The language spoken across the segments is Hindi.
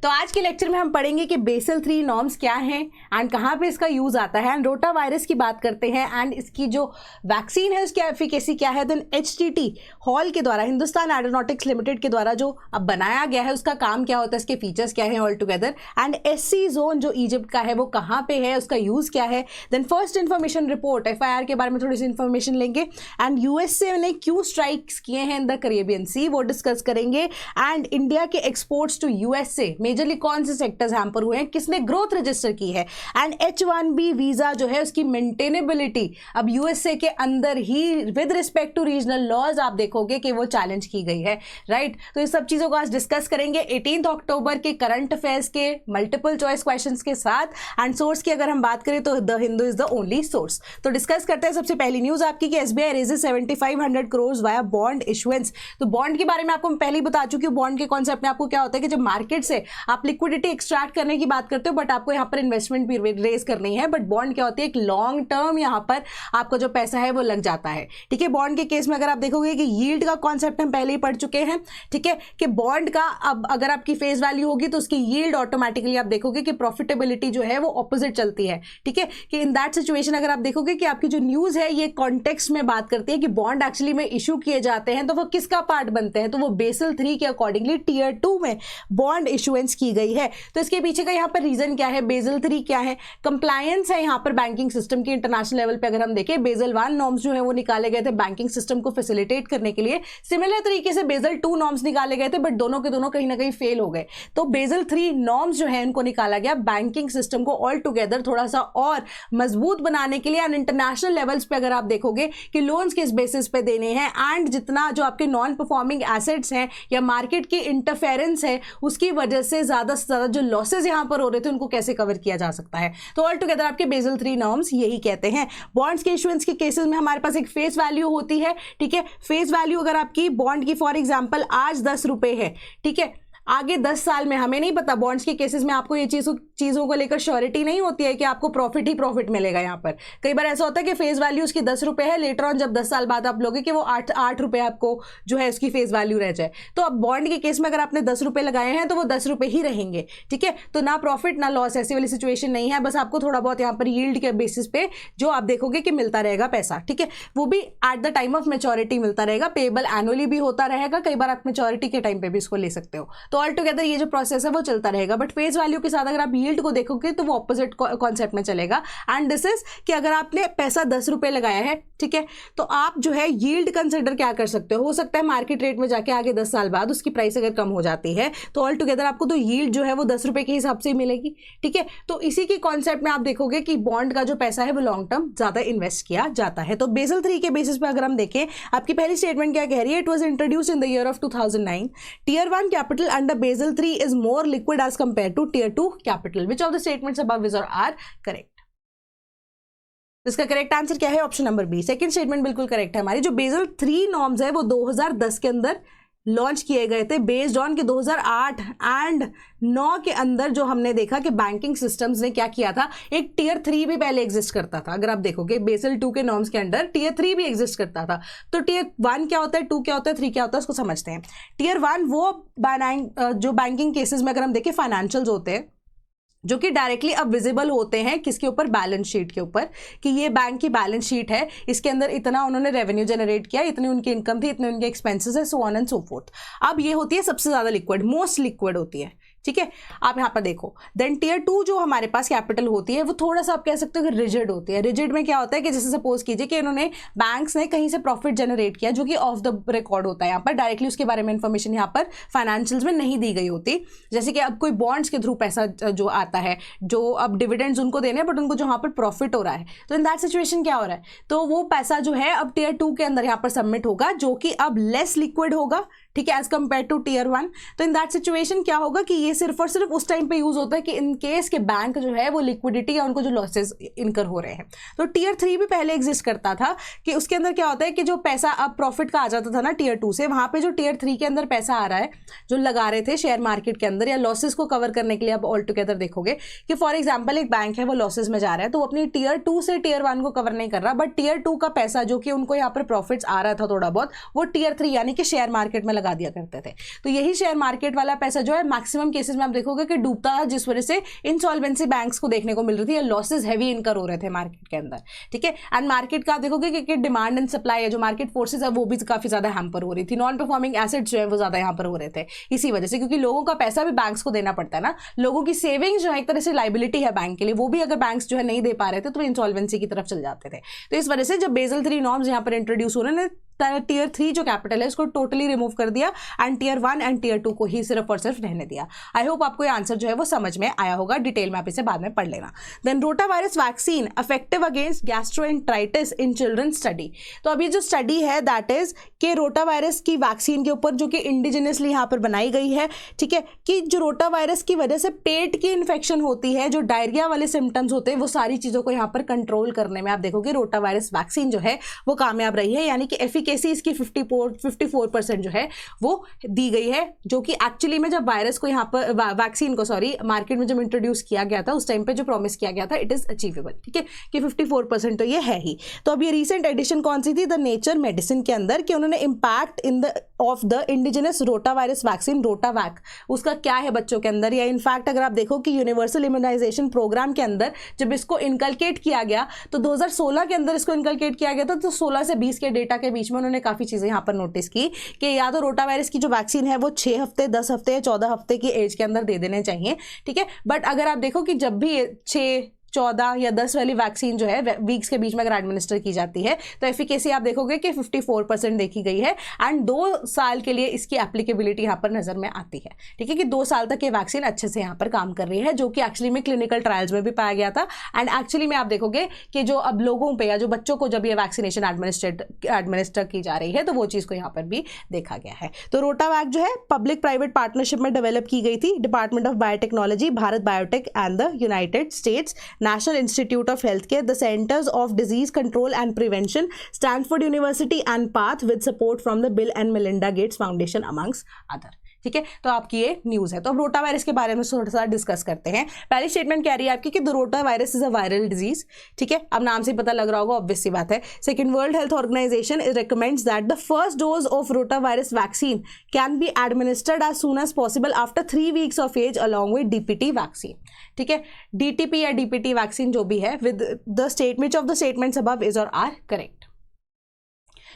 तो आज के लेक्चर में हम पढ़ेंगे कि बेसल 3 नॉर्म्स क्या हैं एंड कहाँ पे इसका यूज आता है, एंड रोटा वायरस की बात करते हैं एंड इसकी जो वैक्सीन है उसकी एफिकेसी क्या है। देन HTT हॉल के द्वारा, हिंदुस्तान एरोनॉटिक्स लिमिटेड के द्वारा जो अब बनाया गया है उसका काम क्या होता है, इसके फीचर्स क्या है all together. And SC zone जो इजिप्ट का है वो कहाँ पे है, उसका यूज क्या है। Then first information report FIR के बारे में थोड़ी सी इन्फॉर्मेशन लेंगे एंड USA ने क्यों स्ट्राइक्स किए हैं इन द कैरेबियन सी वो डिस्कस करेंगे। एंड इंडिया के एक्सपोर्ट्स टू USA मेजरली कौन से सेक्टर्स हैम्पर हुए हैं, किसने ग्रोथ रजिस्टर की है। एंड H1B वीजा जो है उसकी मेंटेनेबिलिटी अब USA के अंदर ही with respect to regional laws आप देखोगे कि वो चैलेंज की गई है, राइट। तो ये सब चीजों को आज डिस्कस करेंगे 18 अक्टूबर के करंट अफेयर्स के मल्टीपल चॉइस क्वेश्चंस के साथ। एंड सोर्स की अगर हम बात करें तो the Hindu is the only source. तो डिस्कस करते हैं सबसे पहली न्यूज आपकी कि SBI raises 7500 crore via bond issuance. तो बॉन्ड के बारे में आपको पहले ही बता चुकी हूँ। बॉन्ड के कॉन्सेप्ट में आपको क्या होता है कि जब मार्केट से आप लिक्विडिटी एक्सट्रैक्ट करने की बात करते हो बट आपको यहाँ पर इन्वेस्टमेंट भी रेज करनी है, बट बॉन्ड क्या होती है एक लॉन्ग टर्म यहाँ पर आपका जो पैसा है वो लग जाता है, ठीक है। बॉन्ड के केस में अगर आप देखोगे कि यील्ड का कॉन्सेप्ट हम पहले ही पढ़ चुके हैं, ठीक है, कि बॉन्ड का अब अगर आपकी फेस वैल्यू होगी तो उसकी यील्ड ऑटोमेटिकली आप देखोगे कि प्रॉफिटेबिलिटी जो है वो ऑपोजिट चलती है, ठीक है। कि इन दैट सिचुएशन अगर आप देखोगे कि आपकी जो न्यूज है ये कॉन्टेक्स्ट में बात करती है कि बॉन्ड एक्चुअली में इशू किए जाते हैं तो वो किसका पार्ट बनते हैं, तो वो बेसल 3 के अकॉर्डिंगली टियर 2 में बॉन्ड इशुएंस की गई है। तो इसके पीछे का यहाँ पर रीजन क्या है, बेसल 3 क्या है, कंप्लायंस है यहाँ पर बैंकिंग सिस्टम की इंटरनेशनल लेवल पे। अगर हम देखें बेसल 1 नॉर्म्स जो है वो निकाले गए थे बैंकिंग सिस्टम को फैसिलिटेट करने के लिए, सिमिलर तरीके से बेसल 2 नॉर्म्स निकाले गए थे बट दोनों के दोनों कहीं ना कहीं फेल हो गए। तो बेसल 3 नॉर्म्स जो है इनको निकाला गया बैंकिंग सिस्टम को ऑल टुगेदर थोड़ा सा और मजबूत बनाने के लिए। एंड इंटरनेशनल लेवल्स पे अगर आप देखोगे कि लोन्स किस बेसिस पे देने हैं एंड जितना जो आपके नॉन परफॉर्मिंग एसेट्स हैं या मार्केट की इंटरफेरेंस है उसकी वजह से ज्यादा जो लॉसेज यहां पर हो रहे थे उनको कैसे कवर किया जा सकता है। तो ऑल टुगेदर आपके बेसल 3 नॉर्म्स यही कहते हैं। बॉन्ड्स के इशुएंस के केसेस में हमारे पास एक फेस वैल्यू होती है, ठीक है। फेस वैल्यू अगर आपकी बॉन्ड की फॉर एग्जांपल आज 10 रुपए है, ठीक है, आगे 10 साल में हमें नहीं पता। बॉन्ड्स के केसेस में आपको ये चीजों को लेकर श्योरिटी नहीं होती है कि आपको प्रॉफिट ही प्रॉफिट मिलेगा। यहाँ पर कई बार ऐसा होता है कि फेस वैल्यू उसकी 10 रुपए है, लेटर ऑन जब 10 साल बाद आप लोगे कि वो 8 रुपए आपको जो है उसकी फेस वैल्यू रह जाए। तो अब बॉन्ड के केस में अगर आपने 10 रुपए लगाए हैं तो वो 10 रुपए ही रहेंगे, ठीक है। तो ना प्रॉफिट ना लॉस, ऐसी वाली सिचुएशन नहीं है। बस आपको थोड़ा बहुत यहाँ पर यील्ड के बेसिस पे जो आप देखोगे कि मिलता रहेगा पैसा, ठीक है, वो भी at the time of maturity मिलता रहेगा, पेबल एनुअली भी होता रहेगा। कई बार आप मेच्योरिटी के टाइम पे भी इसको ले सकते हो। तो ऑल टुगेदर ये जो प्रोसेस है वो चलता रहेगा। बट फेस वैल्यू के साथ अगर आप यील्ड को देखोगे तो वो ऑपोजिट कॉन्सेप्ट में चलेगा। एंड दिस इज कि अगर आपने पैसा 10 रुपए लगाया है, ठीक है, तो आप जो है यील्ड कंसिडर क्या कर सकते हो सकता है मार्केट रेट में जाके आगे 10 साल बाद उसकी प्राइस अगर कम हो जाती है तो ऑल टुगेदर आपको तो यील्ड जो है वो 10 रुपए के हिसाब से मिलेगी, ठीक है। तो इसी के कॉन्सेप्ट में आप देखोगे कि बॉन्ड का जो पैसा है वो लॉन्ग टर्म ज्यादा इन्वेस्ट किया जाता है। तो बेसल 3 के बेसिस पे अगर हम देखें आपकी पहली स्टेटमेंट क्या कह रही है, it was introduced in the year of 2009। Tier 1 capital under Basel 3 is more liquid as compared to tier 2 capital. Which of the statements above is or are correct? इसका करेक्ट आंसर क्या है, option number B. Second statement बिल्कुल करेक्ट है हमारी। जो बेसल 3 नॉर्म्स है वो 2010 के अंदर लॉन्च किए गए थे बेस्ड ऑन के 2008 एंड 9 के अंदर जो हमने देखा कि बैंकिंग सिस्टम्स ने क्या किया था, एक टियर 3 भी पहले एग्जिस्ट करता था। अगर आप देखोगे बेसल 2 के नॉर्म्स के अंडर टियर 3 भी एग्जिस्ट करता था। तो टियर 1 क्या होता है, 2 क्या होता है, 3 क्या होता है, उसको समझते हैं। टियर 1 वो जो बैंकिंग केसेस में अगर हम देखें फाइनेंशियल्स होते हैं जो कि डायरेक्टली अब विजिबल होते हैं किसके ऊपर, बैलेंस शीट के ऊपर, कि ये बैंक की बैलेंस शीट है, इसके अंदर इतना उन्होंने रेवेन्यू जनरेट किया, इतनी उनकी इनकम थी, इतने उनके एक्सपेंसेस है, so on and so fourth. अब ये होती है सबसे ज्यादा लिक्विड, मोस्ट लिक्विड होती है, ठीक है। आप यहाँ पर देखो देन टियर 2 जो हमारे पास कैपिटल होती है वो थोड़ा सा आप कह सकते हो कि रिजिड होती है। रिजिड में क्या होता है कि जैसे सपोज कीजिए कि इन्होंने बैंक्स ने कहीं से प्रॉफिट जनरेट किया जो कि ऑफ द रिकॉर्ड होता है, यहाँ पर डायरेक्टली उसके बारे में इंफॉर्मेशन यहाँ पर फाइनेंशियल्स में नहीं दी गई होती। जैसे कि अब कोई बॉन्ड्स के थ्रू पैसा जो आता है, जो अब डिविडेंड्स उनको देने हैं बट उनको जो यहाँ पर प्रॉफिट हो रहा है, तो इन दैट सिचुएशन क्या हो रहा है, तो वो पैसा जो है अब टियर 2 के अंदर यहाँ पर सबमिट होगा जो कि अब लेस लिक्विड होगा, ठीक है, एज कंपेयर टू टियर 1। तो इन दैट सिचुएशन क्या होगा कि ये सिर्फ और सिर्फ उस टाइम पे यूज होता है कि इन केस के बैंक जो है वो लिक्विडिटी या उनको जो लॉसेस इनकर हो रहे हैं। तो टियर 3 भी पहले एग्जिस्ट करता था कि उसके अंदर क्या होता है कि जो पैसा अब प्रॉफिट का आ जाता था ना टियर 2 से, वहां पे जो टियर 3 के अंदर पैसा आ रहा है जो लगा रहे थे शेयर मार्केट के अंदर या लॉसेस को कवर करने के लिए, अब ऑल टुगेदर देखोगे कि फॉर एग्जाम्पल एक बैंक है वो लॉसेस में जा रहा है तो वो अपनी टियर 2 से टियर 1 को कवर नहीं कर रहा, बट टियर 2 का पैसा जो कि उनको यहाँ पर प्रॉफिट्स आ रहा था थोड़ा बहुत, वो टियर 3 यानी कि शेयर मार्केट में लगा दिया करते थे। तो यही शेयर मार्केट वाला पैसा जो है मैक्सिमम केसेस में आप देखोगे कि डूबता है, जिस वजह से इंसॉल्वेंसी बैंक्स को देखने को मिल रही थी या लॉसेज हैवी इनकर हो रहे थे मार्केट के अंदर, ठीक है। एंड मार्केट का आप देखोगे कि डिमांड एंड सप्लाई है, जो मार्केट फोर्सेज है वो भी काफी ज्यादा हैम्पर हो रही थी, नॉन परफॉर्मिंग एसेट्स जो है वो ज्यादा यहाँ पर हो रहे थे इसी वजह से, क्योंकि लोगों का पैसा भी बैंक्स को देना पड़ता है ना, लोगों की सेविंग्स जो है एक तरह से लाइबिलिटी है बैंक के लिए, वो भी अगर बैंक्स जो है नहीं दे पा रहे थे तो इंसॉल्वेंसी की तरफ चल जाते थे। तो इस वजह से जब बेसल 3 नॉर्म्स यहाँ पर इंट्रोड्यूस हो रहे हैं, टीयर 3 जो कैपिटल है इसको टोटली रिमूव कर दिया एंड टीयर 1 एंड टीयर 2 को ही सिर्फ और सिर्फ रहने दिया। आई होप आपको ये आंसर जो है वो समझ में आया होगा, डिटेल में आप इसे बाद में पढ़ लेना। Then rotavirus vaccine effective against gastroenteritis in children study. तो अभी जो स्टडी है दैट इज कि रोटावायरस की वैक्सीन के ऊपर जो कि इंडिजिनसली यहाँ पर बनाई गई है, ठीक है, कि जो रोटावायरस की वजह से पेट की इन्फेक्शन होती है, जो डायरिया वाले सिम्टम्स होते हैं, वो सारी चीज़ों को यहाँ पर कंट्रोल करने में आप देखोगे रोटावायरस वैक्सीन जो है वो कामयाब रही है, यानी कि एफिकेसी इसकी 54% जो है वो दी गई है, जो कि एक्चुअली में जब वायरस को यहाँ पर वैक्सीन को मार्केट में जब इंट्रोड्यूस किया गया था उस टाइम पे जो प्रॉमिस किया गया था इट इज अचीवेबल, ठीक है, कि 54% तो ये है ही। तो अब ये रिसेंट एडिशन कौन सी थी, द नेचर मेडिसिन के अंदर, कि उन्होंने impact of the indigenous rotavirus vaccine Rotavac, उसका क्या है बच्चों के अंदर, या इनफैक्ट अगर आप देखो कि यूनिवर्सल इम्यूनाइजेशन प्रोग्राम के अंदर जब इसको इनकलकेट किया गया तो 2016 के अंदर इसको इनकलकेट किया गया था, तो 16 से 20 के डेटा के बीच में उन्होंने काफी चीजें यहाँ पर नोटिस की कि या तो रोटावायरस की जो वैक्सीन है वो 6 हफ्ते 10 हफ्ते या 14 हफ्ते की एज के अंदर दे देने चाहिए, ठीक है। बट अगर आप देखो कि जब भी 6, 14 या 10 वाली वैक्सीन जो है वीक्स के बीच में अगर एडमिनिस्टर की जाती है तो एफिकेसी आप देखोगे कि 54% देखी गई है एंड 2 साल के लिए इसकी एप्लीकेबिलिटी यहाँ पर नजर में आती है, ठीक है, कि 2 साल तक ये वैक्सीन अच्छे से यहाँ पर काम कर रही है, जो कि एक्चुअली में क्लिनिकल ट्रायल्स में भी पाया गया था। एंड एक्चुअली में आप देखोगे कि जो अब लोगों पे या जो बच्चों को जब ये वैक्सीनेशन एडमिनिस्टर की जा रही है तो वो चीज़ को यहाँ पर भी देखा गया है। तो रोटावैक जो है पब्लिक प्राइवेट पार्टनरशिप में डेवलप की गई थी, department of biotechnology, Bharat biotech and the United states, National Institute of Healthcare, the Centers of Disease Control and Prevention, Stanford University and PATH with support from the Bill and Melinda Gates Foundation amongst other, ठीक है। तो आपकी ये न्यूज़ है। तो अब रोटा वायरस के बारे में थोड़ा सा डिस्कस करते हैं। पहली स्टेटमेंट कह रही है आपकी कि the rota virus is a viral disease, ठीक है, अब नाम से पता लग रहा होगा, ऑब्वियस सी बात है। Second, World Health Organization recommends that the first dose of rota virus vaccine can be administered as soon as possible after 3 weeks of age along with DPT vaccine, ठीक है। डीटीपी या डीपीटी वैक्सीन जो भी है, with the statement of the statements above is और आर करेक्ट।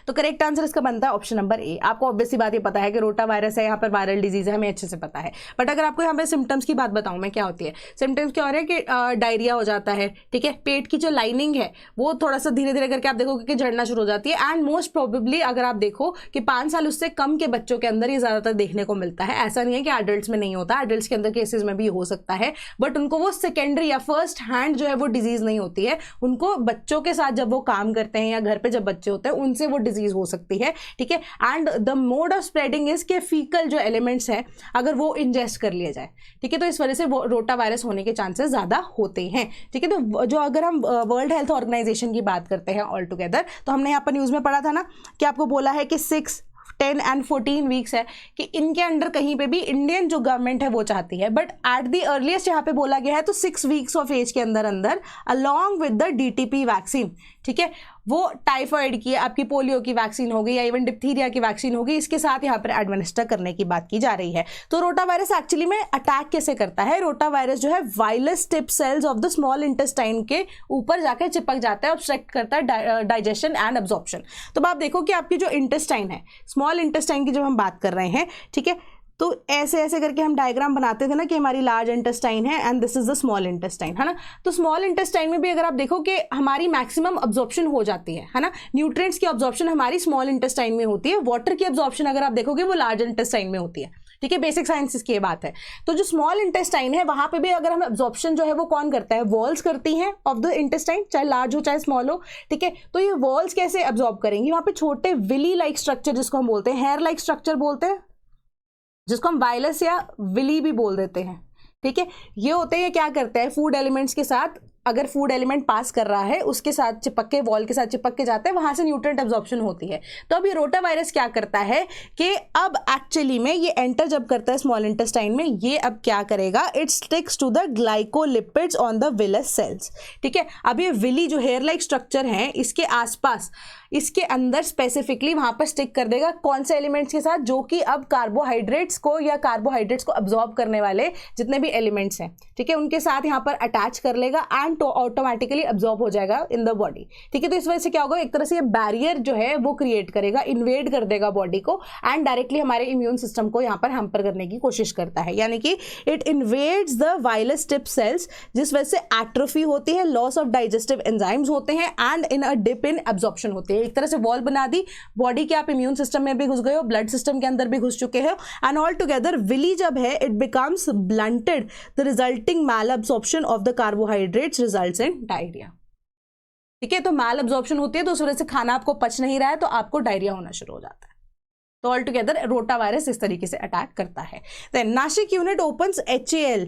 तो करेक्ट आंसर इसका बनता है ऑप्शन नंबर ए। आपको ऑब्वियसली बात ये पता है कि रोटा वायरस है, यहाँ पर वायरल डिजीज है, हमें अच्छे से पता है। बट अगर आपको यहाँ पे सिम्टम्स की बात बताऊँ मैं, क्या होती है सिम्टम्स, क्या हो रहा है कि डायरिया हो जाता है, ठीक है, पेट की जो लाइनिंग है वो थोड़ा सा धीरे धीरे करके आप देखोगे कि झड़ना शुरू हो जाती है। एंड मोस्ट प्रोबेबली अगर आप देखो कि 5 साल उससे कम के बच्चों के अंदर ये ज़्यादातर देखने को मिलता है। ऐसा नहीं है कि एडल्ट्स में नहीं होता, एडल्ट्स के अंदर केसेज में भी हो सकता है, बट उनको वो सेकेंडरी या फर्स्ट हैंड जो है वो डिजीज नहीं होती है, उनको बच्चों के साथ जब वो काम करते हैं या घर पे जब बच्चे होते हैं उनसे वो डिजीज हो सकती है, ठीक है। And the mode of spreading is के फीकल जो एलिमेंट्स हैं अगर वो इंजेस्ट कर लिया जाए, ठीक है, तो इस वजह से वो रोटा वायरस होने के चांसेस ज्यादा होते हैं, ठीक है। तो जो अगर हम वर्ल्ड हेल्थ ऑर्गेनाइजेशन की बात करते हैं ऑल टुगेदर, तो हमने यहाँ पर न्यूज में पढ़ा था ना कि आपको बोला है कि 6, 10 एंड 14 वीक्स है कि इनके अंडर कहीं पे भी इंडियन जो गवर्नमेंट है वो चाहती है, बट एट द अर्लीस्ट यहाँ पे बोला गया है तो 6 वीक्स ऑफ एज के अंदर अंदर along with the DTP vaccine, ठीक है, वो टाइफाइड की, आपकी पोलियो की वैक्सीन होगी या इवन डिप्थीरिया की वैक्सीन होगी, इसके साथ यहाँ पर एडमिनिस्टर करने की बात की जा रही है। तो रोटा वायरस एक्चुअली में अटैक कैसे करता है, रोटा वायरस जो है virus tip cells of the small intestine के ऊपर जाकर चिपक जाता है, ऑब्स्ट्रक्ट करता है डाइजेशन एंड एब्जॉर्प्शन। तो आप देखो कि आपकी जो इंटेस्टाइन है, स्मॉल इंटेस्टाइन की जब हम बात कर रहे हैं, ठीक है, तो ऐसे ऐसे करके हम डायग्राम बनाते थे ना कि हमारी लार्ज इंटेस्टाइन है and this is the small intestine, है ना। तो स्मॉल इंटेस्टाइन में भी अगर आप देखो कि हमारी मैक्सिमम अब्जॉर्प्शन हो जाती है ना, न्यूट्रिएंट्स की अब्जॉर्प्शन हमारी स्मॉल इंटेस्टाइन में होती है, वाटर की अब्जॉर्प्शन अगर आप देखोगे वो लार्ज इंटेस्टाइन में होती है, ठीक है, बेसिक साइंस की ये बात है। तो जो स्मॉल इंटेस्टाइन है वहां पे भी अगर हम अब्जॉर्प्शन जो है वो कौन करता है, वॉल्स करती हैं ऑफ द इंटेस्टाइन, चाहे लार्ज हो चाहे स्मॉल हो, ठीक है। तो ये वॉल्स कैसे अब्जॉर्ब करेंगी, वहां पे छोटे विली लाइक स्ट्रक्चर जिसको हम बोलते हैं, हेयर लाइक स्ट्रक्चर बोलते हैं, जिसको हम वायलस या विली भी बोल देते हैं, ठीक है, ये होते हैं, क्या करते हैं, फूड एलिमेंट्स के साथ अगर फूड एलिमेंट पास कर रहा है उसके साथ चिपक के, वॉल के साथ चिपक के जाता है, वहां से न्यूट्रिएंट एब्जॉर्प्शन होती है। तो अब ये रोटा वायरस क्या करता है कि अब एक्चुअली में ये एंटर जब करता है स्मॉल इंटेस्टाइन में, ये अब क्या करेगा, it sticks to the glycolipids on the villus cells. ठीक है, अब ये विली जो हेयर लाइक स्ट्रक्चर है इसके आसपास, इसके अंदर स्पेसिफिकली वहां पर स्टिक कर देगा कौन से एलिमेंट्स के साथ, जो कि अब कार्बोहाइड्रेट्स को या कार्बोहाइड्रेट्स को अब्सॉर्ब करने वाले जितने भी एलिमेंट्स हैं, ठीक है, उनके साथ यहाँ पर अटैच कर लेगा एंड तो ऑटोमेटिकली अब्सॉर्ब हो जाएगा इन द बॉडी। ठीक है, तो इस वजह से क्या होगा, एक तरह से ये बैरियर जो है वो क्रिएट करेगा, इन्वेड कर देगा बॉडी को एंड डायरेक्टली हमारे इम्यून सिस्टम को यहाँ पर हैम्पर करने की कोशिश करता है, यानी कि it invades the virus tip cells, जिस वजह से एट्रोफी होती है, लॉस ऑफ डाइजेस्टिव एंजाइम्स होते हैं and in a dip in absorption होती है। एक तरह से वॉल बना दी बॉडी के, आप इम्यून सिस्टम में भी घुस गए हो, ब्लड सिस्टम के अंदर भी घुस चुके हो एंड ऑल टुगेदर विली जब है it becomes blunted, the resulting malabsorption of the carbohydrates results in diarrhoea. ठीक है, तो मैल एब्जॉर्प्शन होती है तो उस वजह से खाना आपको पच नहीं रहा है तो आपको डायरिया होना शुरू हो जाता है। तो ऑल टुगेदर रोटा वायरस इस तरीके से अटैक करता है। Then Nashik unit opens HAL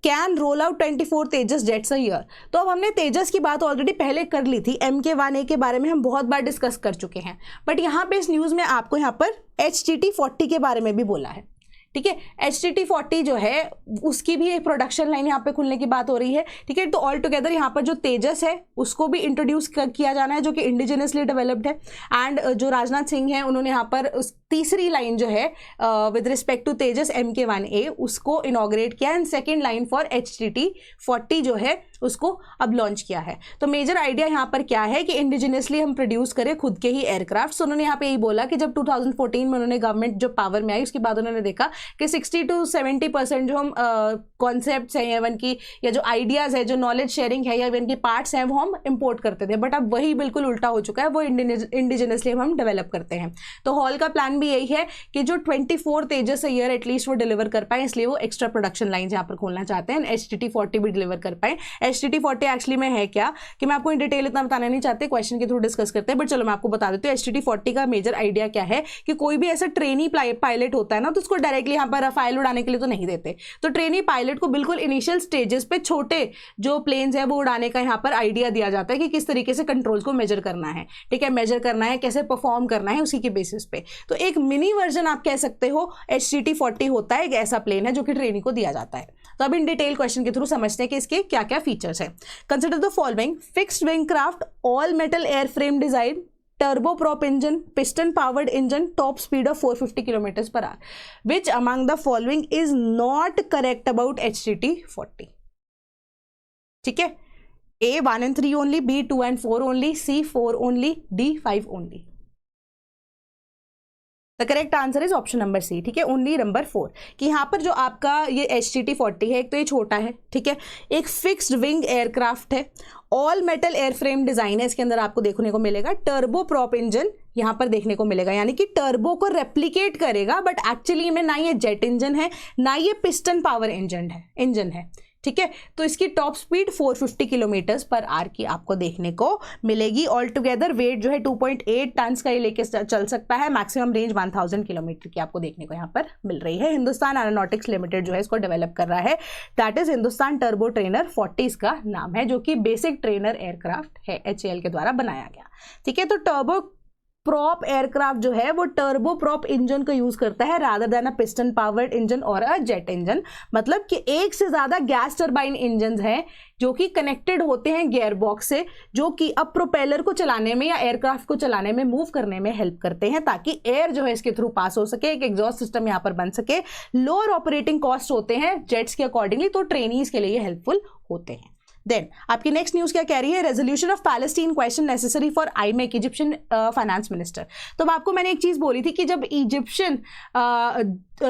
can roll out 24 Tejas jets a year. तो अब हमने तेजस की बात ऑलरेडी पहले कर ली थी, MK1A के बारे में हम बहुत बार डिस्कस कर चुके हैं, बट यहाँ पे इस न्यूज़ में आपको यहाँ पर HTT40 के बारे में भी बोला है। ठीक है, HTT40 जो है उसकी भी एक प्रोडक्शन लाइन यहाँ पे खुलने की बात हो रही है। ठीक है, तो ऑल टुगेदर यहाँ पर जो तेजस है उसको भी इंट्रोड्यूस किया जाना है, जो कि इंडिजिनसली डेवलप्ड है एंड जो राजनाथ सिंह हैं उन्होंने यहाँ पर उस तीसरी लाइन जो है with respect to Tejas MK1A उसको इनॉग्रेट किया and second line for HTT40 जो है उसको अब लॉन्च किया है। तो मेजर आइडिया यहाँ पर क्या है कि इंडिजिनसली हम प्रोड्यूस करें खुद के ही एयरक्राफ्ट। तो उन्होंने यहाँ पे यही बोला कि जब 2014 में उन्होंने गवर्नमेंट जो पावर में आई उसके बाद उन्होंने देखा कि 60 to 70% जो हम कॉन्सेप्ट्स हैं इवन की या जो आइडियाज़ है, जो नॉलेज शेयरिंग है या इवन की पार्ट्स हैं वो हम इंपोर्ट करते थे, बट अब वही बिल्कुल उल्टा हो चुका है, वो इंडिजिनसली हम डेवलप करते हैं। तो हॉल का प्लान भी यही है कि जो 24 तेजस ईयर एटलीस्ट वो डिलीवर कर पाए, इसलिए वो एक्स्ट्रा प्रोडक्शन लाइन यहाँ पर खोलना चाहते हैं, HTT40 भी डिलीवर कर पाए। HTT40 एक्चुअली में है क्या कि मैं आपको इन डिटेल इतना बताना नहीं चाहती, क्वेश्चन के थ्रू डिस्कस करते हैं, बट चलो मैं आपको बता देती हूँ। HTT40 का मेजर आइडिया क्या है कि कोई भी ऐसा ट्रेनी पायलट होता है ना, तो उसको डायरेक्टली यहाँ पर रफाइल उड़ाने के लिए तो नहीं देते, तो ट्रेनी पायलट को बिल्कुल इनिशियल स्टेजेस पे छोटे जो प्लेन्स है वो उड़ाने का यहाँ पर आइडिया दिया जाता है कि किस तरीके से कंट्रोल्स को मेजर करना है। ठीक है, मेजर करना है, कैसे परफॉर्म करना है, उसी के बेसिस पे। तो एक मिनी वर्जन आप कह सकते हो HTT40 होता है, एक ऐसा प्लेन है जो कि ट्रेनी को दिया जाता है। तो अब इन डिटेल क्वेश्चन के थ्रू समझते हैं कि इसके क्या क्या फीचर्स हैं। Consider the following: fixed wing craft, all metal airframe design, turboprop engine, piston powered engine, top speed of 450 km per hour. Which among the following is not correct about HTT40? ठीक है, A 1 and 3 only, B 2 and 4 only, C 4 only, D 5 only. The correct answer is option number C. ठीक है, ओनली नंबर 4 कि यहाँ पर जो आपका ये HTT40 है, एक तो ये छोटा है, ठीक है, एक फिक्स्ड विंग एयरक्राफ्ट है, ऑल मेटल एयरफ्रेम डिजाइन है, इसके अंदर आपको देखने को मिलेगा टर्बो प्रॉप इंजन यहाँ पर देखने को मिलेगा, यानी कि टर्बो को रेप्लिकेट करेगा, बट एक्चुअली में ना ये जेट इंजन है ना ये पिस्टन पावर इंजन है। ठीक है, तो इसकी top speed 450 kilometres per hour की आपको देखने को मिलेगी। ऑल टुगेदर वेट जो है 2.8 टन का ये लेके चल सकता है, मैक्सिमम रेंज 1000 किलोमीटर की आपको देखने को यहाँ पर मिल रही है। हिंदुस्तान एरोनॉटिक्स लिमिटेड जो है इसको डेवलप कर रहा है, that is Hindustan turbo trainer 40 इसका नाम है, जो कि बेसिक ट्रेनर एयरक्राफ्ट है, HAL के द्वारा बनाया गया। ठीक है, तो टर्बो प्रॉप एयरक्राफ्ट जो है वो टर्बो प्रॉप इंजन का यूज करता है रादर देन अ पिस्टन पावर्ड इंजन और अ जेट इंजन। मतलब कि एक से ज्यादा गैस टरबाइन इंजन हैं जो कि कनेक्टेड होते हैं गियर बॉक्स से, जो कि अब प्रोपेलर को चलाने में या एयरक्राफ्ट को चलाने में, मूव करने में हेल्प करते हैं, ताकि एयर जो है इसके थ्रू पास हो सके, एक एग्जॉस्ट सिस्टम यहाँ पर बन सके। लोअर ऑपरेटिंग कॉस्ट होते हैं जेट्स के अकॉर्डिंगली, तो ट्रेनीज के लिए हेल्पफुल होते हैं। देन आपकी नेक्स्ट न्यूज क्या कह रही है? Resolution of Palestine question necessary for IMEC, Egyptian finance minister. तो अब आपको मैंने एक चीज बोली थी कि जब इजिप्शियन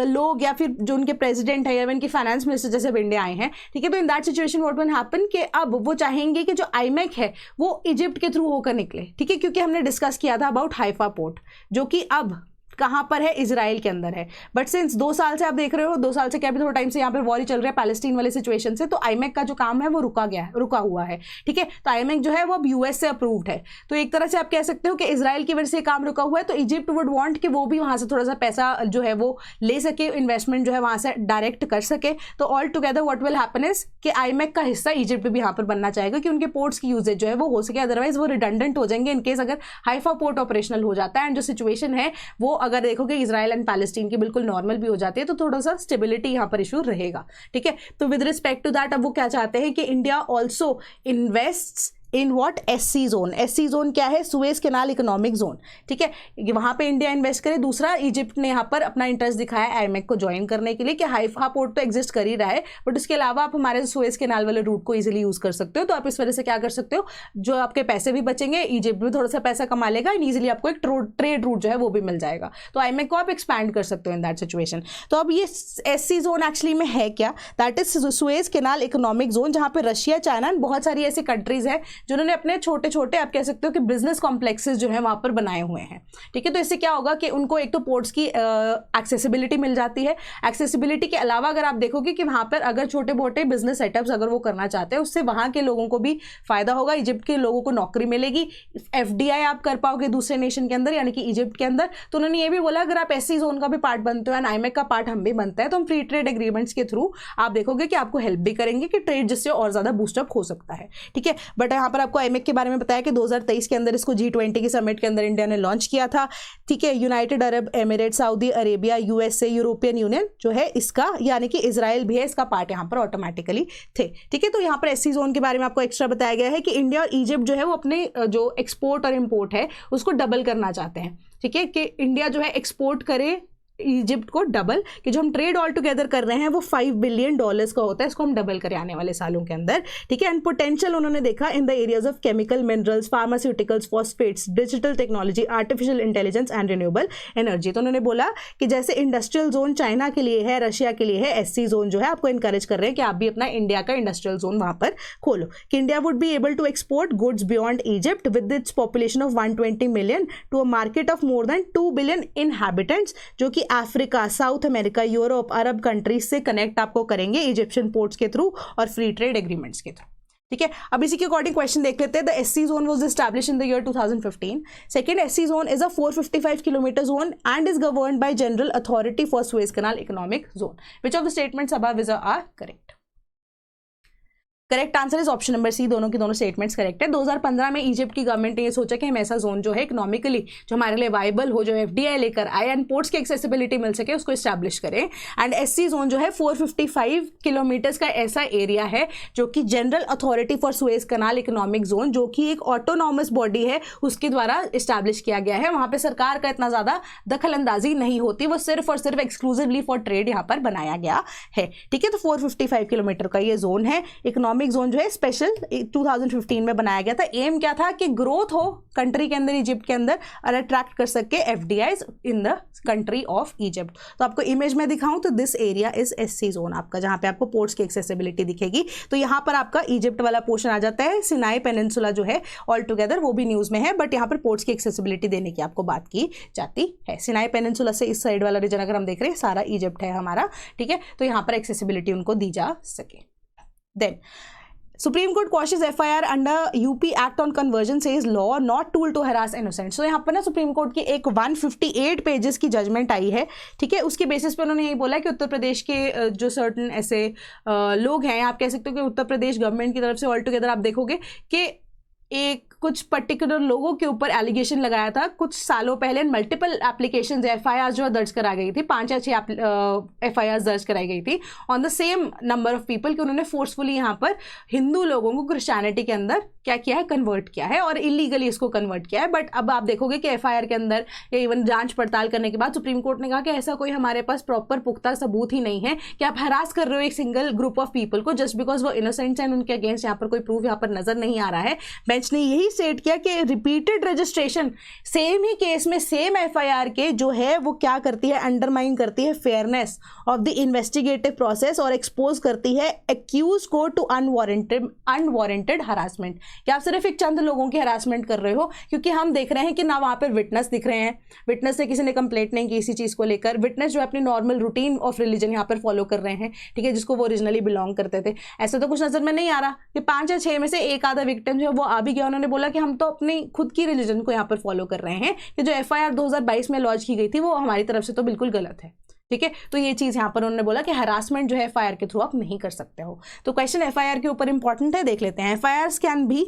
लोग या फिर जो उनके प्रेसिडेंट है या उनके फाइनेंस मिनिस्टर जैसे इंडिया आए हैं, ठीक है, तो in that situation what will happen कि अब वो चाहेंगे कि जो IMEC है वो इजिप्ट के थ्रू होकर निकले। ठीक है, क्योंकि हमने डिस्कस किया था अबाउट हाइफा पोर्ट, जो कि अब कहाँ पर है, इजराइल के अंदर है। बट सिंस 2 साल से आप देख रहे हो, 2 साल से क्या भी थोड़ा टाइम से यहाँ पर वॉर ही चल रहा है पैलेस्टीन वाले सिचुएशन से, तो आईएमएफ का जो काम है वो रुका हुआ है, ठीक है। तो आईएमएफ जो है वो अब यूएस से अप्रूव्ड है, तो एक तरह से आप कह सकते हो कि इजराइल की वजह से काम रुका हुआ है। तो इजिप्ट वुड वांट कि वो भी वहाँ से थोड़ा सा पैसा जो है वो ले सके, इन्वेस्टमेंट जो है वहाँ से डायरेक्ट कर सके। तो all together what will happen is कि आईएमएफ का हिस्सा इजिप्ट भी यहाँ पर बनना चाहेगा कि उनके पोर्ट्स की यूजेज जो है वो हो सके, अदरवाइज वो रिडंडेंट हो जाएंगे इनकेस अगर हाइफा पोर्ट ऑपरेशनल हो जाता है। एंड जो सिचुएशन है वो अगर देखोगे इजराइल एंड पैलेस्टीन की बिल्कुल नॉर्मल भी हो जाती है तो थोड़ा सा स्टेबिलिटी यहाँ पर इशू रहेगा, ठीक है। तो विद रिस्पेक्ट टू दैट अब वो क्या चाहते हैं कि India also invest in what SC zone. SC zone क्या है, सुएज कैनाल इकोनॉमिक जोन, ठीक है। वहां पे इंडिया इन्वेस्ट करे। दूसरा, इजिप्ट ने यहाँ पर अपना इंटरेस्ट दिखाया है आईएमएफ को ज्वाइन करने के लिए कि हाइफा पोर्ट तो एग्जिस्ट कर ही रहा है, बट उसके अलावा आप हमारे सुएज कैनाल वाले रूट को इजीली यूज कर सकते हो। तो आप इस वजह से क्या कर सकते हो, जो आपके पैसे भी बचेंगे, इजिप्ट भी थोड़ा सा पैसा कमा लेगा एंड ईजिली आपको एक ट्रेड रूट जो है वो भी मिल जाएगा। तो आईएमएफ को आप एक्सपैंड कर सकते हो इन दैट सिचुएशन। तो अब ये एससी जोन एक्चुअली में है क्या, that is Suez Canal Economic zone, जहाँ पे रशिया, चाइना, बहुत सारी ऐसी कंट्रीज है जिन्होंने अपने छोटे आप कह सकते हो कि बिजनेस कॉम्प्लेक्सेस जो है वहां पर बनाए हुए हैं, ठीक है। तो इससे क्या होगा कि उनको एक तो पोर्ट्स की एक्सेसिबिलिटी मिल जाती है। एक्सेसिबिलिटी के अलावा अगर आप देखोगे कि वहां पर अगर छोटे मोटे बिजनेस सेटअप्स अगर वो करना चाहते हैं, उससे वहां के लोगों को भी फायदा होगा, इजिप्ट के लोगों को नौकरी मिलेगी, एफडीआई आप कर पाओगे दूसरे नेशन के अंदर यानी कि इजिप्ट के अंदर। तो उन्होंने ये भी बोला अगर आप एससी जोन का भी पार्ट बनते हो एंड आईएमएफ का पार्ट हम भी बनता है तो हम फ्री ट्रेड एग्रीमेंट्स के थ्रू आप देखोगे कि आपको हेल्प भी करेंगे कि ट्रेड जिससे और ज्यादा बूस्टअप हो सकता है, ठीक है। बट यहाँ पर आपको आईएमएफ के बारे में बताया कि 2023 के अंदर इसको G20 की समिट के अंदर इंडिया ने लॉन्च किया था, ठीक है। United Arab emirate, Saudi Arabia, USA, European union जो है इसका यानी कि इजराइल भी है इसका पार्ट यहाँ पर ऑटोमेटिकली थे, ठीक है। तो यहाँ पर एससी जोन के बारे में आपको एक्स्ट्रा बताया गया है कि इंडिया और इजिप्ट जो है वो अपने जो एक्सपोर्ट और इम्पोर्ट है उसको डबल करना चाहते हैं, ठीक है, कि इंडिया जो है एक्सपोर्ट करे इजिप्ट को डबल, कि जो हम ट्रेड ऑल टुगेदर कर रहे हैं वो $5 बिलियन का होता है, इसको हम डबल करें आने वाले सालों के अंदर, ठीक है। एंड पोटेंशियल उन्होंने देखा in the areas of chemical, minerals, pharmaceuticals, phosphates, digital technology, artificial intelligence and renewable energy. तो उन्होंने बोला कि जैसे इंडस्ट्रियल जोन चाइना के लिए है, रशिया के लिए है, एससी जोन जो है आपको इनकरेज कर रहे हैं कि आप भी अपना इंडिया का इंडस्ट्रियल जोन वहां पर खोलो, कि India would be able to export goods beyond Egypt with its population of 120 million to a market of more than 2 billion inhabitants, जो कि Africa, South America, Europe, Arab countries से कनेक्ट आपको करेंगे इजिप्शियन पोर्ट्स के थ्रू और फ्री ट्रेड एग्रीमेंट्स के थ्रू, ठीक है। अब इसी के अकॉर्डिंग क्वेश्चन देख लेते हैं। The SC zone was established in the year 2015। Second, SC zone is a 455 kilometre zone and is governed by General Authority for Suez Canal Economic Zone. Which of the statements above is are correct? Correct answer is option number C, दोनों की दोनों स्टेटमेंट्स करेक्ट है। 2015 में इजिप्ट की गवर्नमेंट ने ये सोचा कि हम ऐसा जोन जो है इकोनॉमिकली जो हमारे लिए वाइबल हो, जो एफडीआई लेकर आए एंड पोर्ट्स की एक्सेसिबिलिटी मिल सके, उसको इस्टेब्लिश करें। एंड एससी जोन जो है 455 किलोमीटर्स का ऐसा एरिया है जो कि general Authority for Suez Canal Economic zone, जो कि एक ऑटोनॉमस बॉडी है, उसके द्वारा इस्टेब्लिश किया गया है। वहां पर सरकार का इतना ज्यादा दखल अंदाजी नहीं होती, वो सिर्फ और सिर्फ एक्सक्लूसिवली फॉर ट्रेड यहाँ पर बनाया गया है, ठीक है। तो 455 किलोमीटर का ये जोन है। इकोनॉमिक जोन जो है स्पेशल 2015 में बनाया गया था। एम क्या था कि ग्रोथ हो कंट्री के अंदर, इजिप्ट के अंदर, और अट्रैक्ट कर सके FDIs in the country of Egypt. तो आपको इमेज में दिखाऊं तो this area is SC zone आपका, जहां पे आपको पोर्ट्स की एक्सेसिबिलिटी दिखेगी। तो यहां पर आपका इजिप्ट वाला पोर्शन आ जाता है। सिनाई पेनिनसुला जो है ऑल टुगेदर वो भी न्यूज में है, बट यहां पर पोर्ट्स की एक्सेसिबिलिटी देने की आपको बात की जाती है। सिनाई पेनिनसुला से इस साइड वाला रीजन अगर हम देख रहे हैं सारा इजिप्ट है हमारा, ठीक है। तो यहां पर एक्सेसिबिलिटी उनको दी जा सके। Then Supreme Court questions FIR under UP act on conversion says law not tool to harass innocent. So यहाँ पर ना सुप्रीम कोर्ट की एक 158 पेजेस की जजमेंट आई है, ठीक है। उसके बेसिस पे उन्होंने यही बोला कि उत्तर प्रदेश के जो सर्टन ऐसे लोग हैं, आप कह सकते हो कि उत्तर प्रदेश गवर्नमेंट की तरफ से ऑल टुगेदर आप देखोगे कि एक कुछ पर्टिकुलर लोगों के ऊपर एलिगेशन लगाया था कुछ सालों पहले। मल्टीपल एप्लीकेशंस एफआईआर जो दर्ज करा गई थी, 5 या 6 एफआईआर दर्ज कराई गई थी on the same number of people, कि उन्होंने फोर्सफुली यहाँ पर हिंदू लोगों को क्रिश्चियनिटी के अंदर क्या किया है, कन्वर्ट किया है और इलीगली इसको कन्वर्ट किया है। बट अब आप देखोगे कि एफआईआर के अंदर या इवन जांच पड़ताल करने के बाद सुप्रीम कोर्ट ने कहा कि ऐसा कोई हमारे पास प्रॉपर पुख्ता सबूत ही नहीं है कि आप हरास कर रहे हो एक सिंगल ग्रुप ऑफ पीपल को जस्ट बिकॉज वो इनोसेंट्स एंड उनके अगेंस्ट यहाँ पर कोई प्रूफ यहाँ पर नजर नहीं आ रहा है। बेंच ने यही स्टेट किया कि रिपीटेड रजिस्ट्रेशन सेम ही केस में सेम एफआईआर के जो है वो क्या करती है, अंडरमाइन करती है fairness of the investigative process और एक्सपोज करती है एक्यूज को टू अनवारंटेड हरासमेंट, कि आप सिर्फ एक चंद लोगों की हरासमेंट कर रहे हो, क्योंकि हम देख रहे हैं कि ना वहाँ पर विटनेस दिख रहे हैं, विटनेस से किसी ने कंप्लेंट नहीं की इसी चीज़ को लेकर, विटनेस जो है अपनी नॉर्मल रूटीन ऑफ रिलीजन यहाँ पर फॉलो कर रहे हैं, ठीक है, जिसको वो ओरिजिनली बिलोंग करते थे। ऐसा तो कुछ नजर में नहीं आ रहा कि 5 या 6 में से एक आधा विक्टिम जो वो आ भी गया, उन्होंने बोला कि हम तो अपनी खुद की रिलीजन को यहाँ पर फॉलो कर रहे हैं, कि जो एफआईआर 2022 में लॉन्च की गई थी वो हमारी तरफ से तो बिल्कुल गलत है, ठीक है। तो ये चीज़ यहाँ पर उन्होंने बोला कि हरासमेंट जो है एफआईआर के थ्रू आप नहीं कर सकते हो। तो क्वेश्चन एफआईआर के ऊपर इंपॉर्टेंट है, देख लेते हैं। FIRs can be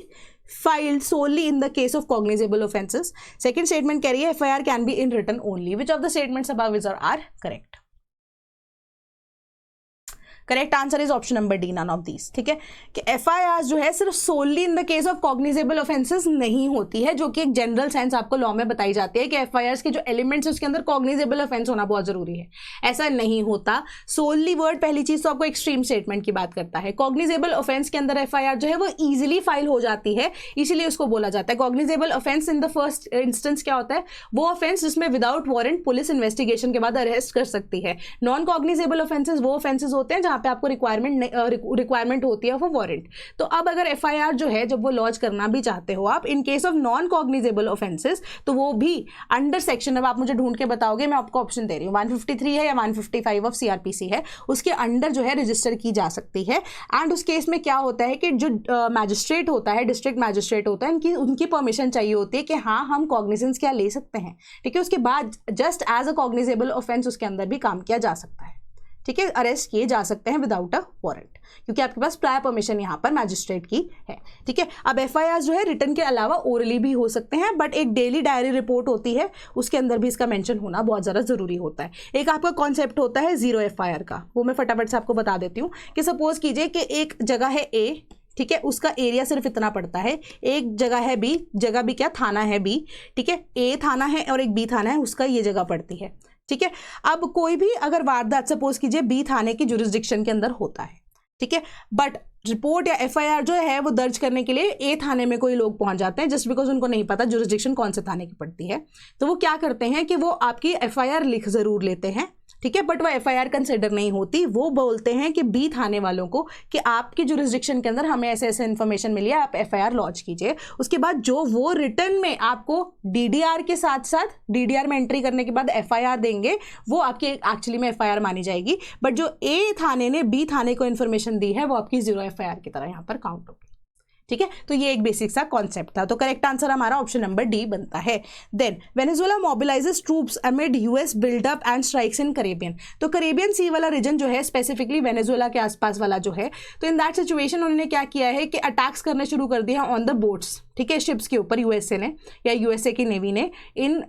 filed solely in the case of cognizable offenses. Second statement कह रही है FIR can be in written only. Which of the statements above are correct? Correct answer is option number D, none of these, ठीक है, कि एफआईआर जो है सिर्फ solely in the case of cognizable offences नहीं होती है, जो कि एक जनरल सेंस आपको लॉ में बताई जाती है कि एफआईआर के जो एलिमेंट्स है उसके अंदर कॉग्निजेबल ऑफेंस होना बहुत जरूरी है। ऐसा नहीं होता। सोनली वर्ड पहली चीज तो आपको एक्सट्रीम स्टेटमेंट की बात करता है। कॉग्निजेबल ऑफेंस के अंदर एफआईआर जो है वो इजिली फाइल हो जाती है, इसीलिए उसको बोला जाता है cognizable offence. In the first instance क्या होता है, वो ऑफेंस जिसमें विदाउट वारंट पुलिस इन्वेस्टिगेशन के बाद अरेस्ट कर सकती है। नॉन कॉग्निजेबल ऑफेंसेस वो ऑफेंसेस होते हैं जहां पे आपको रिक्वायरमेंट होती है फॉर वारंट। तो अब अगर एफआईआर जो है जब वो लॉन्च करना भी चाहते हो आप in case of non cognizable offences, तो वो भी अंडर सेक्शन, अब आप मुझे ढूंढ के बताओगे, मैं आपको ऑप्शन दे रही हूँ, 153 है या 155 ऑफ सीआरपीसी है, उसके अंडर जो है रजिस्टर की जा सकती है। एंड उस केस में क्या होता है कि जो मैजिस्ट्रेट होता है, डिस्ट्रिक्ट मैजिस्ट्रेट होता है, उनकी परमिशन चाहिए होती है कि हाँ हम कॉग्निजेंस क्या ले सकते हैं, ठीक है। उसके बाद just as a cognizable offence उसके अंदर भी काम किया जा सकता है, ठीक है, अरेस्ट किए जा सकते हैं विदाउट अ वारंट, क्योंकि आपके पास प्रायर परमिशन यहाँ पर मैजिस्ट्रेट की है, ठीक है। अब एफआईआर जो है रिटन के अलावा ओरली भी हो सकते हैं, बट एक डेली डायरी रिपोर्ट होती है उसके अंदर भी इसका मेंशन होना बहुत ज़्यादा जरूरी होता है। एक आपका कॉन्सेप्ट होता है जीरो एफआईआर का, वो मैं फटाफट से आपको बता देती हूँ कि सपोज कीजिए कि एक जगह है ए, ठीक है, उसका एरिया सिर्फ इतना पड़ता है, एक जगह है बी, जगह भी क्या थाना है बी, ठीक है, ए थाना है और एक बी थाना है, उसका ये जगह पड़ती है, ठीक है। अब कोई भी अगर वारदात सपोज कीजिए बी थाने की जुरिस्डिक्शन के अंदर होता है, ठीक है, बट रिपोर्ट या एफआईआर जो है वो दर्ज करने के लिए ए थाने में कोई लोग पहुंच जाते हैं जस्ट बिकॉज उनको नहीं पता जुरिस्डिक्शन कौन से थाने की पड़ती है। तो वो क्या करते हैं कि वो आपकी एफआईआर लिख जरूर लेते हैं, ठीक है, बट वो एफआईआर कंसिडर नहीं होती। वो बोलते हैं कि बी थाने वालों को कि आपकी जुरिस्डिक्शन के अंदर हमें ऐसे ऐसे इन्फॉर्मेशन मिली है, आप एफआईआर लॉन्च कीजिए। उसके बाद जो वो रिटर्न में आपको डीडीआर के साथ साथ डीडीआर में एंट्री करने के बाद एफआईआर देंगे, वो आपकी एक्चुअली में एफआईआर मानी जाएगी। बट जो ए थाने ने बी थाने को इन्फॉर्मेशन दी है वो आपकी जीरो एफआईआर की तरह यहाँ पर काउंट होगी, ठीक है। तो ये एक बेसिक सा कॉन्सेप्ट था। तो करेक्ट आंसर हमारा ऑप्शन नंबर डी बनता है। Then Venezuela mobilises troops amid US buildup and strikes in Caribbean. तो करेबियन सी वाला रीजन जो है स्पेसिफिकली वेनेजुएला के आसपास वाला जो है, तो इन दैट सिचुएशन उन्होंने क्या किया है कि अटैक्स करने शुरू कर दिया ऑन द बोट्स, ठीक है, शिप्स के ऊपर यूएसए ने या यूएसए की नेवी ने, इन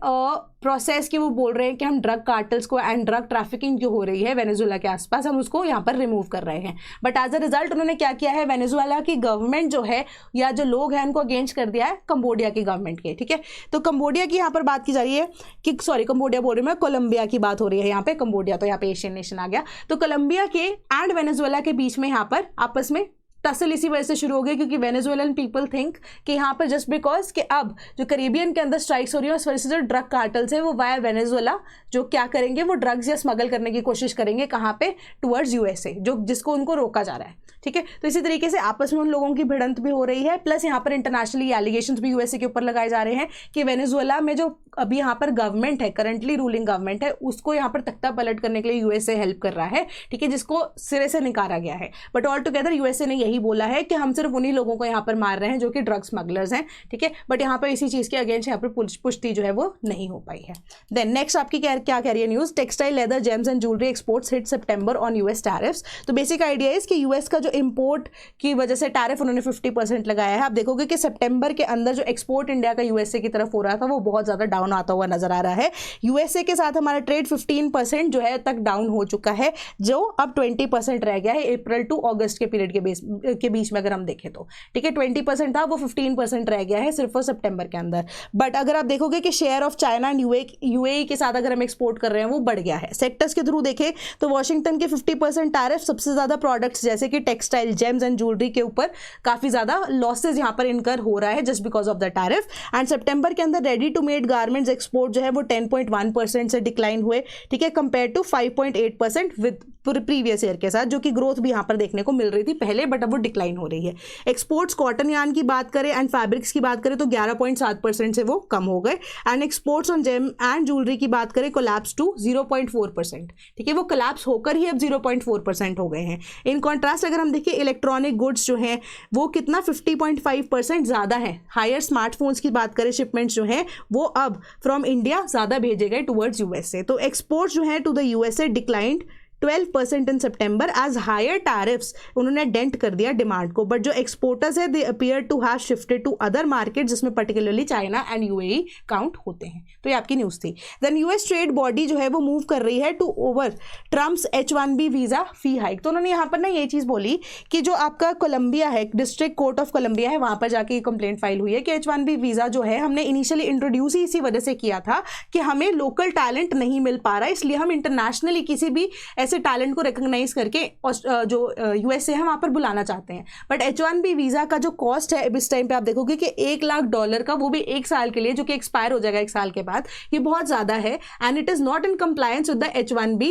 प्रोसेस की वो बोल रहे हैं कि हम ड्रग कार्टल्स को एंड ड्रग ट्रैफिकिंग जो हो रही है वेनेजुएला के आसपास हम उसको यहाँ पर रिमूव कर रहे हैं। बट एज अ रिजल्ट उन्होंने क्या किया है, वेनेजुएला की गवर्नमेंट जो है या जो लोग हैं उनको अगेंस्ट कर दिया है कंबोडिया की गवर्नमेंट के, ठीक है। तो कंबोडिया की यहाँ पर बात की जा रही है कि सॉरी कंबोडिया बोल रही हूँ मैं, कोलंबिया की बात हो रही है यहाँ पे, कंबोडिया तो यहाँ पे एशियन नेशन आ गया। तो कोलंबिया के एंड वेनेजुएला के बीच में यहाँ पर आपस में टसल इसी वजह से शुरू हो गई क्योंकि वेनेजुएलन पीपल थिंक कि यहाँ पर जस्ट बिकॉज कि अब जो करेबियन के अंदर स्ट्राइक्स हो रही है उस वजह से जो ड्रग कार्टल्स है वो वाया वेनेजुएला जो क्या करेंगे, वो ड्रग्स या स्मगल करने की कोशिश करेंगे, कहाँ पे, टुवर्ड्स यूएसए, जो जिसको उनको रोका जा रहा है, ठीक है। तो इसी तरीके से आपस में उन लोगों की भिड़ंत भी हो रही है, प्लस यहाँ पर इंटरनेशनली एलिगेशंस भी यूएसए के ऊपर लगाए जा रहे हैं कि वेनेजुएला में जो अभी यहाँ पर गवर्नमेंट है, करंटली रूलिंग गवर्नमेंट है, उसको यहाँ पर तख्ता पलट करने के लिए यूएसए हेल्प कर रहा है, ठीक है, जिसको सिरे से निकाला गया है। बट ऑल टुगेदर यूएसए ने यही बोला है कि हम सिर्फ उन्हीं लोगों को यहाँ पर मार रहे हैं जो कि ड्रग स्मगलर्स हैं, ठीक है। बट यहाँ पर इसी चीज़ के अगेंस्ट यहाँ पर पुष्टि जो है वो नहीं हो पाई है। देन नेक्स्ट आपकी क्या कह रही है news, textile leather James and jewellery exports hit September on US tariffs. तो बेसिक आइडिया इज कि यूएस का जो इंपोर्ट की वजह से टैरिफ उन्होंने 50% लगाया है। आप देखोगे कि सितंबर के अंदर जो एक्सपोर्ट इंडिया का यूएसए की तरफ हो रहा था वो बहुत ज़्यादा डाउन आता हुआ नजर आ रहा है। यूएसए के साथ हमारा ट्रेड 15% जो है तक डाउन हो चुका है, जो अब 20% रह गया है अप्रैल टू अगस्त के पीरियड के बीच में अगर हम देखें तो, ठीक है। 20% था वो 15% रह गया है सिर्फ सितंबर के अंदर। बट अगर आप देखोगे कि share of China and UAE के साथ अगर हम एक्सपोर्ट कर रहे हैं वो बढ़ गया है। सेक्टर्स के थ्रू देखें तो वाशिंगटन के 50% टैरिफ सबसे ज़्यादा प्रोडक्ट्स जैसे कि टेक्सटाइल, जेम्स एंड ज्वेलरी के ऊपर काफ़ी ज़्यादा लॉसेज यहाँ पर इनकर हो रहा है just because of the tariff. And सितंबर के अंदर ready to made garments export जो है वो 10.1% से डिक्लाइन हुए, ठीक है, compare to 5.8% with previous year के साथ, जो कि ग्रोथ भी यहाँ पर देखने को मिल रही थी पहले, बट अब वो डिक्लाइन हो रही है। एक्सपोर्ट्स कॉटन यार्न की बात करें एंड फैब्रिक्स की बात करें तो 11.7% से वो कम हो गए। And exports on gem and jewellery की बात करें कोलैप्स टू 0.4%, ठीक है, वो कोलैप्स होकर ही अब 0.4% हो गए हैं। इन कॉन्ट्रास्ट अगर हम देखें इलेक्ट्रॉनिक गुड्स जो हैं वो कितना 50.5% ज़्यादा है। हायर स्मार्टफोन्स की बात करें, शिपमेंट्स जो हैं वो अब फ्रॉम इंडिया ज़्यादा भेजे गए टुवर्ड्स यूएसए। तो एक्सपोर्ट्स जो है to the USA declined 12% in September as higher tariffs, उन्होंने डेंट कर दिया डिमांड को। बट जो एक्सपोर्टर्स है they appear to have shifted to other market, जिसमें particularly China and UAE count होते हैं। तो ये आपकी न्यूज़ थी। देन यूएस ट्रेड बॉडी जो है वो मूव कर रही है to over Trump's H1B visa fee hike. तो उन्होंने यहाँ पर ना ये चीज़ बोली कि जो आपका कोलंबिया है, डिस्ट्रिक्ट कोर्ट ऑफ कोलंबिया है, वहाँ पर जाके कंप्लेंट फाइल हुई है कि H1B वीज़ा जो है हमने इनिशियली इंट्रोड्यूस ही इसी वजह से किया था कि हमें लोकल टैलेंट नहीं मिल पा रहा है, इसलिए हम इंटरनेशनली किसी भी ऐसे टैलेंट को रिकॉग्नाइज करके जो यूएसए है वहां पर बुलाना चाहते हैं। बट H1B वीजा का जो कॉस्ट है इस टाइम पे आप देखोगे कि $1 लाख का, वो भी 1 साल के लिए, जो कि एक्सपायर हो जाएगा 1 साल के बाद, ये बहुत ज्यादा है and it is not in compliance with the H1B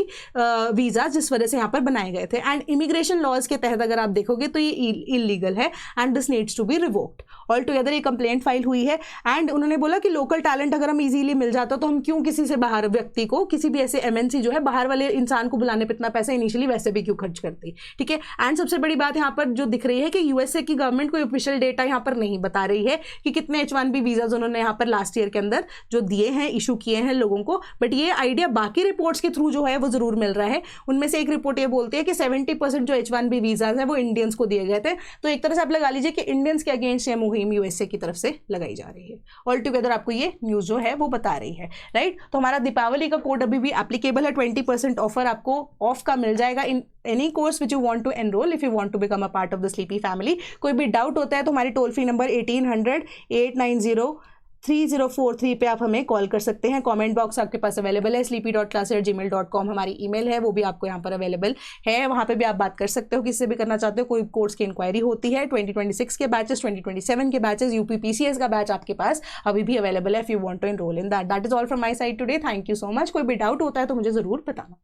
visa, जिस वजह से यहाँ पर बनाए गए थे। एंड इमिग्रेशन लॉज के तहत अगर आप देखोगे तो ये इलीगल है and this needs to be revoked. All together ये कंप्लेंट फाइल हुई है एंड उन्होंने बोला कि लोकल टैलेंट अगर हम इजीली मिल जाता तो हम क्यों किसी से बाहर व्यक्ति को, किसी भी ऐसे MNC जो है बाहर वाले इंसान को बुलाने पर इतना पैसा इनिशियली वैसे भी क्यों खर्च करती, ठीक है। एंड सबसे बड़ी बात यहाँ पर जो दिख रही है कि यूएसए की गवर्नमेंट कोई ऑफिशियल डेटा यहाँ पर नहीं बता रही है कि कितने H1B वीजाज उन्होंने यहाँ पर लास्ट ईयर के अंदर जो दिए हैं, इशू किए हैं लोगों को। बट ये आइडिया बाकी रिपोर्ट्स के थ्रू जो है वो जरूर मिल रहा है। उनमें से एक रिपोर्ट ये बोलती है कि 70% जो H1B वीजाज है वो इंडियंस को दिए गए थे। तो एक तरह से आप लगा लीजिए कि इंडियंस के अगेंस्ट ये मुहिम यूएसए की तरफ से लगाई जा रही है। ऑल टुगेदर आपको ये न्यूज जो है वो बता रही है, राइट। तो हमारा दीपावली का कोड अभी भी एप्लीकेबल है, 20% ऑफर आपको ऑफ का मिल जाएगा in any course which you want to enrol if you want to become a part of the sleepy family. कोई भी डाउट होता है तो हमारी टोल फ्री नंबर 1800-890-3043 पे आप हमें कॉल कर सकते हैं। कमेंट बॉक्स आपके पास अवेलेबल है, sleepy.class@gmail.com हमारी ईमेल है, वो भी आपको यहाँ पर अवेलेबल है, वहाँ पे भी आप बात कर सकते हो किससे भी करना चाहते हो। कोई कोर्स की इंक्वायरी होती है, 2026 के बैचेस, 2027 के बैचेस, UPPCS का बैच आपके पास अभी भी अवेलेबल है if you want to enrol in that. That is all from my side today. Thank you so much. कोई भी डाउट होता है तो मुझे ज़रूर बताना।